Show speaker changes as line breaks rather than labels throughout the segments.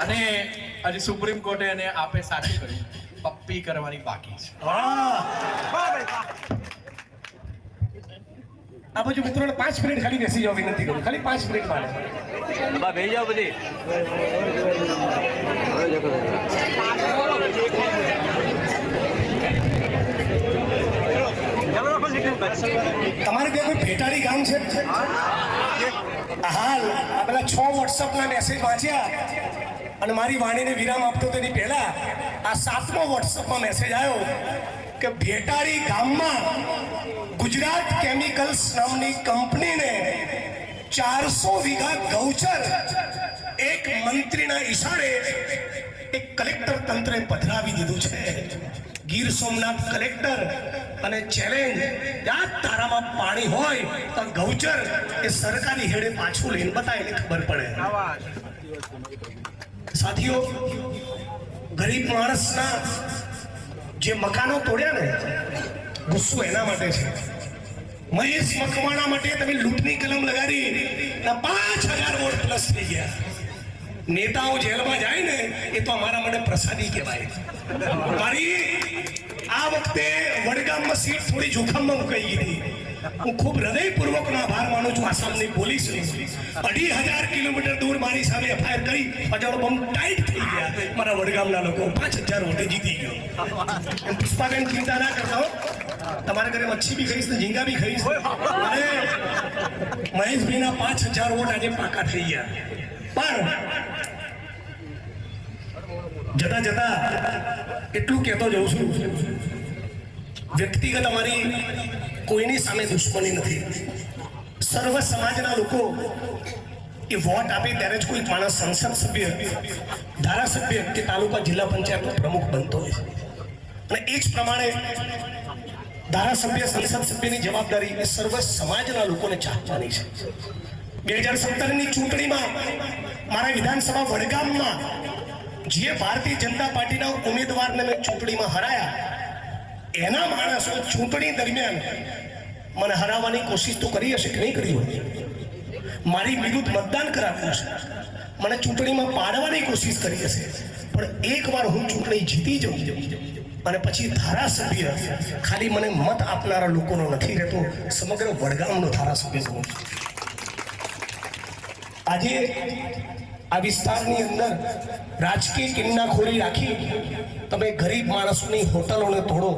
અને હજી સુપ્રીમ કોર્ટે એને આપે સાચું કર્યું, પપ્પી કરવાની બાકી છે.
આ બાજુ મિત્રોને 5 મિનિટ ખાલી બેસી જાવ, વિનંતી કરું, ખાલી 5 મિનિટ માટે.
બેસી જાઓ બધી.
તમારે ત્યાં કોઈ ભેટારી ગામ છે? હાલ આ પેલા 6 વોટ્સઅપના મેસેજ વાંચ્યા અને મારી વાણીને વિરામ આપતો તેની પહેલા આ 7મો વોટ્સઅપમાં મેસેજ આવ્યો કે ભેટારી ગામમાં ગુજરાત કેમિકલ્સ નામની કંપનીને 400 વીઘા ગૌચર એક મંત્રીના ઈશારે એક કલેક્ટર તંત્રે પધરાવી દીધું છે. ગીર સોમનાથ કલેક્ટર અને ચેલેન્જ, યાદ તારામાં પાણી હોય તો ગૌચર એ સરકારી હેડે પાછું લઈને બતાય એટલે ખબર પડે. સાથીઓ, ગરીબ માણસના જે મકાનો તોડ્યા ને, ગુસ્સો એના માટે છે. મહેશ મકવાણા માટે તમે લૂંટની કલમ લગાડી 5000 વોટ પ્લસ થઈ ગયા. નેતાઓ જેલમાં જાય ને એ તો અમારા માટે પ્રસાદી કહેવાય. મારી આ વખતે વડગામમાં સીટ થોડી જોખમમાં મુકાઈ ગઈ હતી. હું ખૂબ હૃદયપૂર્વકનો આભાર માનું છું આસામની પોલીસને. 2500 કિલોમીટર દૂર મારી સામે એફઆઈઆર કરી, હજારો બમ ટાઈટ થઈ ગયા. મારા વડગામના લોકો 5000 વોટે જીતી ગયો. પુષ્પાબેન ચિંતા ના કરતા હો, તમારા ઘરે મચ્છી બી ખાઈશ ને ઝીંગા બી ખાઈશ. અને મહેશભાઈના 5000 વોટ આજે પાકા થઈ ગયા. પણ જતા જતા એટલું કહેતો જઉં છું, વ્યક્તિગત અમારી કોઈની સામે દુશ્મની નથી. સર્વ સમાજના લોકો એ વોટ આપે ત્યારે જ કોઈ માણસ સંસદ સભ્ય, ધારાસભ્ય કે તાલુકા જિલ્લા પંચાયતનો પ્રમુખ બનતો હોય છે. અને એ જ પ્રમાણે ધારાસભ્ય, સંસદ સભ્યની જવાબદારી એ સર્વ સમાજના લોકોને ચાહવાની છે. 2017ની ચૂંટણીમાં મારા વિધાનસભા વડગામમાં જે ભારતીય જનતા પાર્ટીના ઉમેદવારને મેં ચૂંટણીમાં હરાયા, એના માણસો ચૂંટણી દરમિયાન મને હરાવવાની કોશિશ તો કરી હશે કે નહીં કરી હોય. મારી વિરુદ્ધ મતદાન કરાવ્યું છે, મને ચૂંટણીમાં પાડવાની કોશિશ કરી હશે. પણ એકવાર હું ચૂંટણી જીતી જાઉં અને પછી ધારાસભ્ય ખાલી મને મત આપનારા લોકોનો નથી રહેતો, સમગ્ર વડગામનો ધારાસભ્ય છું. આજે આ વિસ્તારની અંદર રાજકીય કિન્નાખોરી રાખી તમે ગરીબ માણસોની હોટલોને તોડો,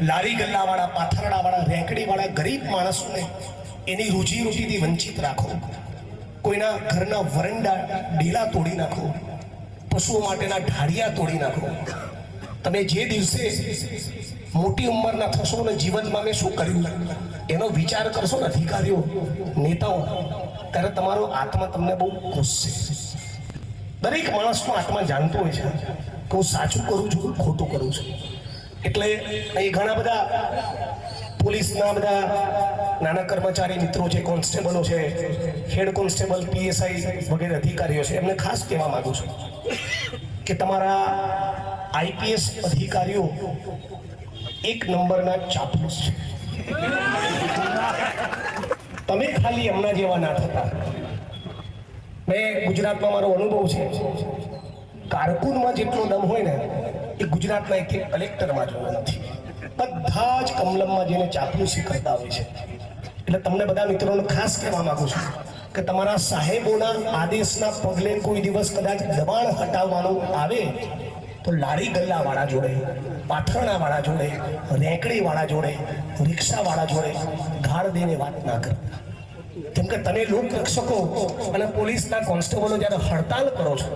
લારી ગલ્લાવાળા, પાથરડાવાળા, રેંકડીવાળા ગરીબ માણસોને એની રોજીરોટીથી વંચિત રાખો, કોઈના ઘરના વરંડા ડેલા તોડી નાખો, પશુઓ માટેના ઢાળિયા તોડી નાખો. તમે જે દિવસે મોટી ઉંમરના થશો ને જીવનમાં મેં શું કર્યું એનો વિચાર કરશો ને અધિકારીઓ, નેતાઓ, ત્યારે તમારો આત્મા તમને બહુ ખુશશે. દરેક માણસનો આત્મા જાણતો હોય છે કે હું સાચું કરું છું કે ખોટું કરું છું. એટલે અહીં ઘણા બધા પોલીસના બધા નાના કર્મચારી મિત્રો છે, કોન્સ્ટેબલો છે, હેડ કોન્સ્ટેબલ, પીએસઆઈ વગેરે અધિકારીઓ છે, એમને ખાસ કહેવા માંગુ છું કે તમારા આઈપીએસ અધિકારીઓ 1 નંબરના ચાપલુસ છે. તમે ખાલી એમના જેવા ના થતા. મેં ગુજરાતમાં મારો અનુભવ છે, કારકુનમાં જેટલો દમ હોય ને એ ગુજરાતના એક કલેક્ટરમાં જોવા નથી. બધા જ કમલમમાં જેને ચાપલુસી કરતા હોય છે. એટલે તમને બધા મિત્રોને ખાસ કહેવા માંગુ છું કે તમારા સાહેબોના આદેશના પગલે કોઈ દિવસ કદાચ દબાણ હટાવવાનું આવે તો લારી ગલ્લાવાળા જોડે, પાથરણાવાળા જોડે, રેંકડીવાળા જોડે, રિક્ષાવાળા જોડે ગાળ દઈને વાત ના કરો. કેમ કે તમે લોકરક્ષકો અને પોલીસના કોન્સ્ટેબલો જ્યારે હડતાલ કરો છો,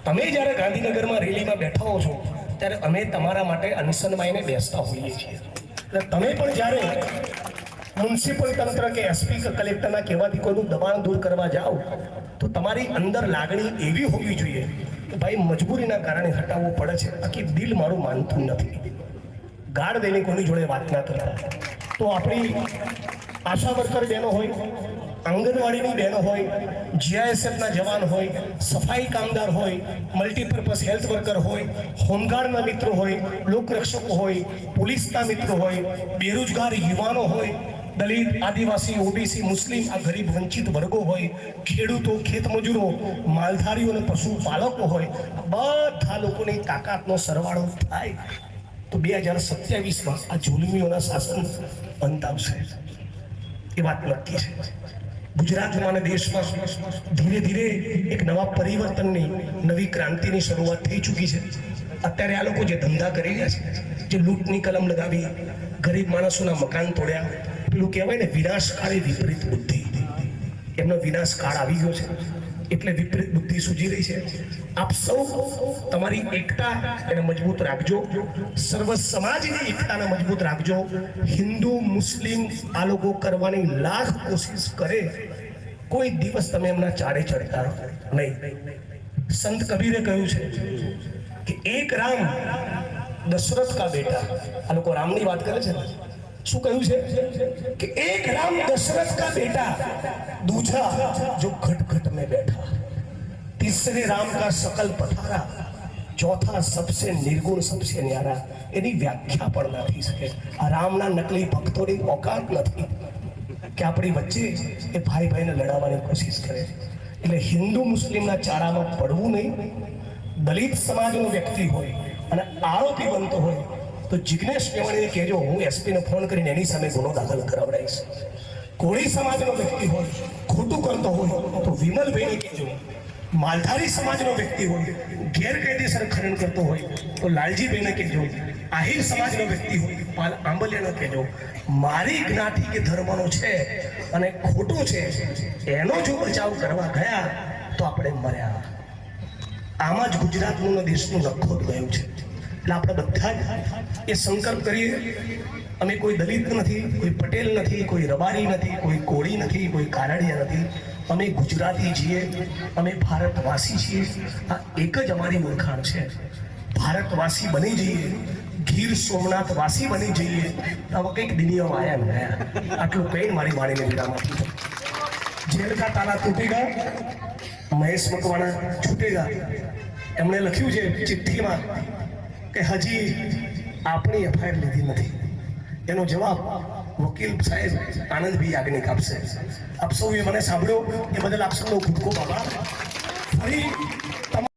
તમે જ્યારે ગાંધીનગરમાં રેલીમાં બેઠા હો છો, ત્યારે અમે તમારા માટે અનશનમાંને બેસતા હોઈએ છીએ. એટલે તમે પણ જ્યારે મ્યુનિસિપલ તંત્ર કે એસપી કે કલેક્ટરના કહેવાથી કોઈનું દબાણ દૂર કરવા જાઓ તો તમારી અંદર લાગણી એવી હોવી જોઈએ કે ભાઈ મજબૂરીના કારણે હટાવવું પડે છે, બાકી દિલ મારું માનતું નથી. ગાળ દઈને કોની જોડે વાત ના કરતા. તો આપણી આશા વર્કર બહેનો હોય, આંગણવાડીની બહેનો હોય, જીઆઈએસએફના જવાન હોય, સફાઈ કામદાર હોય, મલ્ટીપર્પઝ હેલ્થ વર્કર હોય, હોમગાર્ડના મિત્રો હોય, લોકરક્ષકો હોય, પોલીસના મિત્રો હોય, બેરોજગાર યુવાનો હોય, દલિત, આદિવાસી, ઓબીસી, મુસ્લિમ, આ ગરીબ વંચિત વર્ગો હોય, ખેડૂતો, ખેતમજૂરો, માલધારીઓ અને પશુપાલકો હોય, આ બધા લોકોની તાકાતનો સરવાળો થાય તો 2027માં આ જુલમીઓના શાસન અંત આવશે. એ વાત નક્કી છે. ગુજરાતમાં અને દેશમાં ધીરે ધીરે એક નવા પરિવર્તનની, નવી ક્રાંતિની શરૂઆત થઈ ચૂકી છે. અત્યારે આ લોકો જે ધંધા કરી રહ્યા છે, જે લૂંટની કલમ લગાવી, ગરીબ માણસોના મકાન તોડ્યા, પેલું કહેવાય ને વિનાશકારી વિપરીત બુદ્ધિ, એમનો વિનાશ કાળ આવી ગયો છે. એટલે વિપરીત બુદ્ધિ સૂજી રહી છે. આપ સૌ તમારી એકતા એને મજબૂત રાખજો, સર્વ સમાજની એકતાને મજબૂત રાખજો. હિન્દુ મુસ્લિમ આ લોકો કરવાની લાખ કોશિશ કરે, કોઈ દિવસ તમે એમના ચારે ચડતા નહીં. સંત કબીરે કહ્યું છે કે એક રામ દશરથ કા બેટા. આ લોકો રામની વાત કરે છે. શું કહ્યું છે કે એક રામ दशरथ का बेटा, दूसरा जो घट घट में बैठा, तीसरे राम का सकल पथारा, ચોથા सबसे निर्गुण सबसे न्यारा. એની વ્યાખ્યા પણ ના થઈ શકે. આ રામના નકલી ભક્તોની ઓકાત નથી કે આપણી વચ્ચે એ ભાઈ ભાઈને લડાવવાની કોશિશ કરે. એટલે હિન્દુ મુસ્લિમના ચારામાં પડવું નહીં. દલિત સમાજનો વ્યક્તિ હોય અને આરોપી બનતો હોય તો જિગ્નેશ મેવાણીને કહેજો, હું એસપીને ફોન કરીને એની સામે ગુનો દાખલ કરાવડાવીશ. કોળી સમાજનો વ્યક્તિ હોય, ખોટું કરતો હોય તો વિમલભાઈને કહેજો. માલધારી સમાજનો વ્યક્તિ હોય, ગેરકાયદેસર ખનન કરતો હોય તો લાલજીભાઈને કહેજો. આહિર સમાજનો વ્યક્તિ હોય, પાલ આંબલિયાને કહેજો. મારી જ્ઞાતિ કે ધર્મનો છે અને ખોટું છે, એનો જો બચાવ કરવા ગયા તો આપણે મર્યા. આમાં જ ગુજરાતનું ને દેશનું નખોદ ગયું છે. એટલે આપણે બધા જ એ સંકલ્પ કરીએ. અમે કોઈ દલિત નથી, કોઈ પટેલ નથી, કોઈ રબારી નથી, કોઈ કોળી નથી, કોઈ કારડિયા નથી. અમે ગુજરાતી છીએ, અમે ભારતવાસી છીએ. આ એક જ અમારી ઓળખાણ છે. ભારતવાસી બની જઈએ, ગીર સોમનાથ વાસી બની જઈએ, હવે કંઈક દુનિયામાં આયા ને ગયા. આટલું કહીને મારી વાણીને વિરામ આપું છું. જેલ કા તાલા તૂટેગા, મહેશ મકવાણા છૂટેગા. એમણે લખ્યું છે ચિઠ્ઠીમાં કે હજી આપણી એફઆઈઆર લીધી નથી. એનો જવાબ વકીલ સાહેબ આનંદભાઈ યાજ્ઞિક આપશે. આપ સૌએ મને સાંભળ્યો એ બદલ આપ સૌનો ખૂબ ખૂબ આભાર. ફરી